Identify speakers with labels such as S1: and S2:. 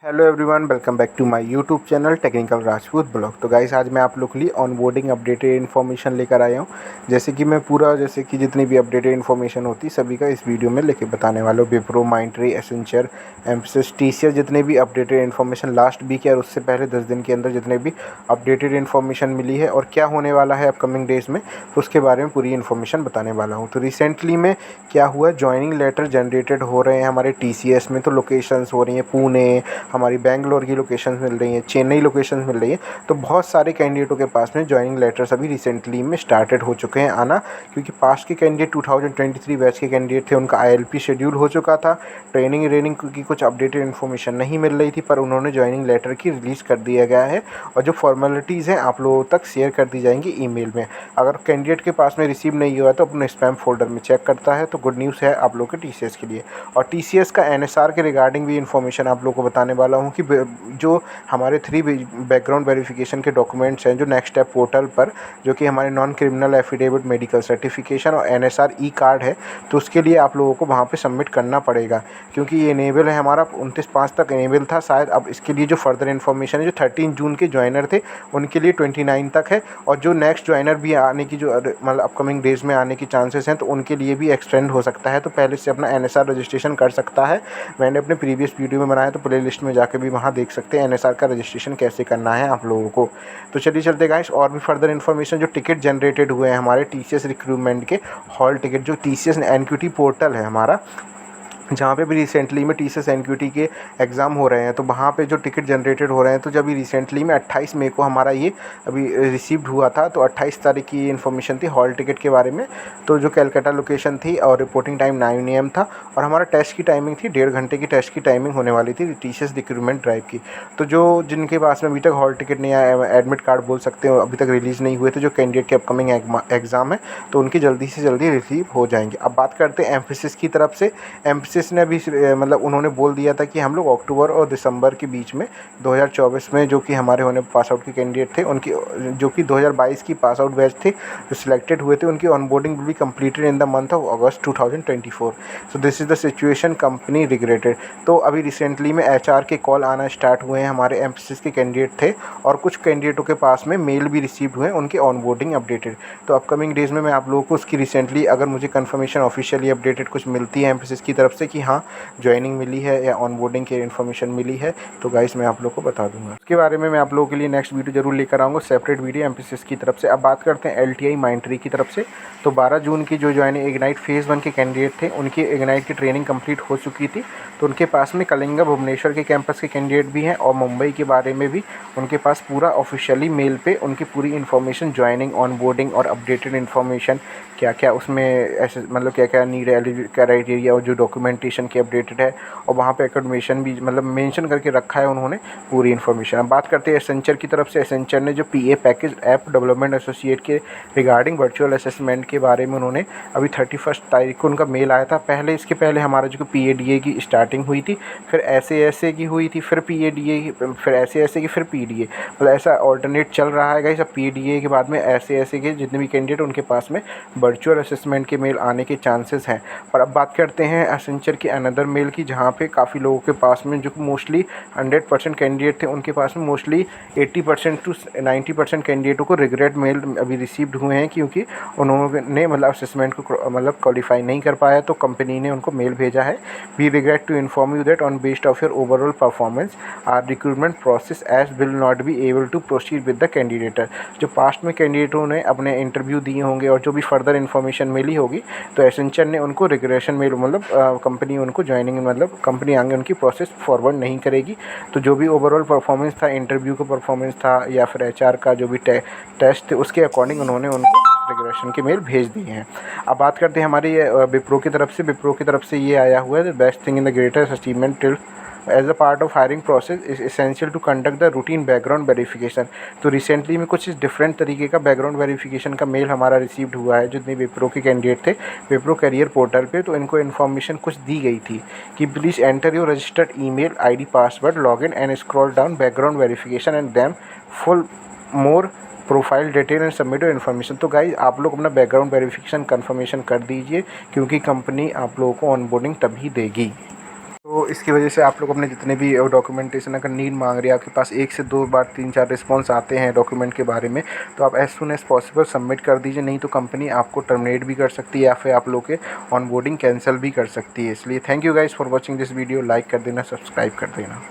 S1: Hello everyone, welcome back to my YouTube channel technical Rajput blog. तो guys, आज मैं आप लोग के लिए ऑनबोर्डिंग अपडेटेड इन्फॉर्मेशन लेकर आया हूँ। जैसे कि जितनी भी अपडेटेड इन्फॉर्मेशन होती सभी का इस वीडियो में लेके बताने वाला हूँ। Wipro, Mindtree, Accenture, emphasis, TCS, जितने भी अपडेटेड इन्फॉर्मेशन लास्ट वीक या उससे पहले 10 दिन के अंदर जितने भी अपडेटेड इन्फॉर्मेशन मिली है और क्या होने वाला है अपकमिंग डेज में, तो उसके बारे में पूरी इन्फॉर्मेशन बताने वाला हूँ। तो रिसेंटली में क्या हुआ, ज्वाइनिंग लेटर जनरेटेड हो रहे हैं हमारे टीसीएस में। तो लोकेशंस हो रही हैं पुणे, हमारी बेंगलोर की लोकेशंस मिल रही हैं, चेन्नई लोकेशंस मिल रही हैं। तो बहुत सारे कैंडिडेटों के पास में ज्वाइनिंग लेटर्स अभी रिसेंटली में स्टार्टेड हो चुके हैं आना, क्योंकि पास्ट के कैंडिडेट 2023 बैच के कैंडिडेट थे, उनका आईएलपी शेड्यूल हो चुका था। ट्रेनिंग की कुछ अपडेटेड इन्फॉर्मेशन नहीं मिल रही थी, पर उन्होंने ज्वाइनिंग लेटर की रिलीज़ कर दिया गया है और जो फॉर्मेलिटीज़ हैं आप लोगों तक शेयर कर दी जाएंगी ईमेल में। अगर कैंडिडेट के पास में रिसीव नहीं हुआ तो अपने स्पैम फोल्डर में चेक करता है। तो गुड न्यूज़ है आप लोग के टीसीएस के लिए। और टीसीएस का एनएसआर के रिगार्डिंग भी इन्फॉर्मेशन आप लोग को बताने वाला हूँ कि जो हमारे 3 बैकग्राउंड वेरिफिकेशन के डॉक्यूमेंट्स हैं जो नेक्स्ट स्टेप पोर्टल पर, जो कि हमारे non criminal affidavit, medical certification और एनएसआर ई कार्ड है, तो उसके लिए आप लोगों को वहाँ पे सबमिट करना पड़ेगा, क्योंकि ये इनेबल है हमारा 29/5 तक इनेबल था शायद। अब इसके लिए जो फर्दर इन्फॉर्मेशन है, जो 13 जून के ज्वाइनर थे उनके लिए 29 तक है, और जो नेक्स्ट ज्वाइनर भी आने की जो मतलब अपकमिंग डेज में आने की चांसेस हैं, तो उनके लिए भी एक्सटेंड हो सकता है। तो पहले से अपना एनएसआर रजिस्ट्रेशन कर सकता है। मैंने अपने प्रीवियस वीडियो में बनाया, तो प्ले लिस्ट में जाकर भी वहाँ देख सकते हैं एनएसआर का रजिस्ट्रेशन कैसे करना है आप लोगों को। तो चलिए चलते गाइस, और भी फर्दर इन्फॉर्मेशन जो टिकट जनरेटेड हुए हैं हमारे टीसीएस रिक्रूटमेंट के हॉल टिकट, जो टीसीएस एनक्यूटी पोर्टल है हमारा, जहाँ पे भी रिसेंटली में टीसीएस एनक्यूटी के एग्ज़ाम हो रहे हैं, तो वहाँ पे जो टिकट जनरेटेड हो रहे हैं, तो जब भी रिसेंटली में 28 मई को हमारा ये अभी रिसीव्ड हुआ था, तो 28 तारीख की ये इन्फॉर्मेशन थी हॉल टिकट के बारे में। तो जो कैलकाटा लोकेशन थी और रिपोर्टिंग टाइम 9 AM था, और हमारा टेस्ट की टाइमिंग थी 1.5 घंटे की टेस्ट की टाइमिंग होने वाली थी टीसीएस रिक्रूटमेंट ड्राइव की। तो जो जिनके पास में अभी तक हॉल टिकट नहीं आया, एडमिट कार्ड बोल सकते हो, अभी तक रिलीज़ नहीं हुए, तो जो कैंडिडेट के अपकमिंग एग्ज़ाम है, तो उनकी जल्दी से जल्दी रिसीव हो जाएंगे। अब बात करते हैं एम्फसिस की तरफ से। एम्फसिस ने अभी मतलब उन्होंने बोल दिया था कि हम लोग अक्टूबर और दिसंबर के बीच में 2024 में जो कि हमारे होने पास आउट के कैंडिडेट थे, उनकी जो कि 2022 की पास आउट बैच थे जो सिलेक्टेड हुए थे, उनकी onboarding will be completed in the month of August 2024। So this is the situation, company regretted. तो अभी रिसेंटली में एचआर के कॉल आना स्टार्ट हुए हैं, हमारे एम्फसिस के कैंडिडेट थे और कुछ कैंडिडेटों के पास में मेल भी रिसीव हुए हैं उनके ऑनबोर्डिंग अपडेटेड। तो अपकमिंग डेज़ में मैं आप लोगों को उसकी रिसेंटली अगर मुझे कंफर्मेशन ऑफिशियली अपडेटेड कुछ मिलती है एम्फसिस की तरफ से कि हाँ ज्वाइनिंग मिली है या ऑनबोर्डिंग की इन्फॉर्मेशन मिली है, तो गाइस मैं आप लोग को बता दूंगा। उसके बारे में मैं आप लोगों के लिए नेक्स्ट वीडियो जरूर लेकर आऊँगा, सेपरेट वीडियो एम्फसिस की तरफ से। अब बात करते हैं एलटीआई माइंडट्री की तरफ से। तो 12 जून की जो ज्वाइनिंग इग्नाइट फेज़ 1 के कैंडिडेट थे, उनकी इग्नाइट की ट्रेनिंग कंप्लीट हो चुकी थी, तो उनके पास में कलिंगा भुवनेश्वर के कैंपस के कैंडिडेट भी हैं, और मुंबई के बारे में भी उनके पास पूरा ऑफिशियली मेल पे उनकी पूरी इन्फॉर्मेशन, ज्वाइनिंग, ऑनबोर्डिंग और अपडेटेड इन्फॉर्मेशन, क्या क्या उसमें ऐसे मतलब क्या क्या नीड क्राइटेरिया और जो डॉक्यूमेंटेशन की अपडेटेड है, और वहाँ पे एकेडमिशन भी मतलब मेंशन करके रखा है उन्होंने पूरी इन्फॉर्मेशन। अब बात करते हैं एसेंचर की तरफ से। एसेंचर ने जो पीए पैकेज ऐप डेवलपमेंट एसोसिएट के रिगार्डिंग वर्चुअल असेसमेंट के बारे में उन्होंने अभी 31 तारीख को उनका मेल आया था। पहले इसके पहले हमारा जो पीएडीए की स्टार्टिंग हुई थी, फिर एसए की हुई थी, फिर पीएडीए की, फिर एसए की, फिर पीडीए, मतलब ऐसा ऑल्टरनेट चल रहा है गाइस। अब पीडीए के बाद में एसए के जितने भी कैंडिडेट उनके पास में वर्चुअल असेसमेंट के मेल आने के चांसेस हैं। पर अब बात करते हैं एसेंचर के अनदर मेल की, जहाँ पे काफ़ी लोगों के पास में जो मोस्टली 100% कैंडिडेट थे, उनके पास में मोस्टली 80% टू 90% कैंडिडेटों को रिग्रेट मेल अभी रिसीव्ड हुए हैं, क्योंकि उन्होंने मतलब असेसमेंट को मतलब क्वालिफाई नहीं कर पाया, तो कंपनी ने उनको मेल भेजा है, we regret to inform you that on based of your overall performance our recruitment process as will not be able to proceed with the candidate. जो पास्ट में कैंडिडेटों ने अपने इंटरव्यू दिए होंगे और जो भी फर्दर इन्फॉर्मेशन मिली होगी, तो एसेंचर ने उनको रिग्रेशन मेल मतलब कंपनी उनको ज्वाइनिंग मतलब कंपनी आगे उनकी प्रोसेस फॉरवर्ड नहीं करेगी। तो जो भी ओवरऑल परफॉर्मेंस था, इंटरव्यू का परफॉर्मेंस था या फिर एचआर का जो भी टेस्ट थे, उसके अकॉर्डिंग उन्होंने उनको रिग्रेशन के मेल भेज दिए हैं। अब बात करते हैं हमारी विप्रो की तरफ से। विप्रो की तरफ से ये आया हुआ है, the best thing in the greatest achievement till as a part of hiring process is essential to conduct the routine background verification. तो रिसेंटली में कुछ इस डिफरेंट तरीके का बैकग्राउंड वेरिफिकेशन का मेल हमारा रिसीव्ड हुआ है जितने विप्रो के कैंडिडेट थे विप्रो करियर पोर्टल पे। तो इनको इन्फॉर्मेशन कुछ दी गई थी कि please enter your registered email ID, password, login and scroll down background verification and them full more profile detail and submit your information. तो गाइज आप लोग अपना बैकग्राउंड वेरिफिकेशन कन्फर्मेशन कर दीजिए, क्योंकि कंपनी आप लोगों को ऑनबोर्डिंग तभी देगी। तो इसकी वजह से आप लोग अपने जितने भी डॉक्यूमेंटेशन अगर नीड मांग रही है, आपके पास 1 से 2 बार 3-4 रिस्पॉन्स आते हैं डॉक्यूमेंट के बारे में, तो आप as soon as possible submit कर दीजिए, नहीं तो कंपनी आपको टर्मिनेट भी कर सकती है या फिर आप लोग के ऑनबोर्डिंग कैंसिल भी कर सकती है। इसलिए thank you guys for watching this video. Like कर देना, सब्सक्राइब कर देना।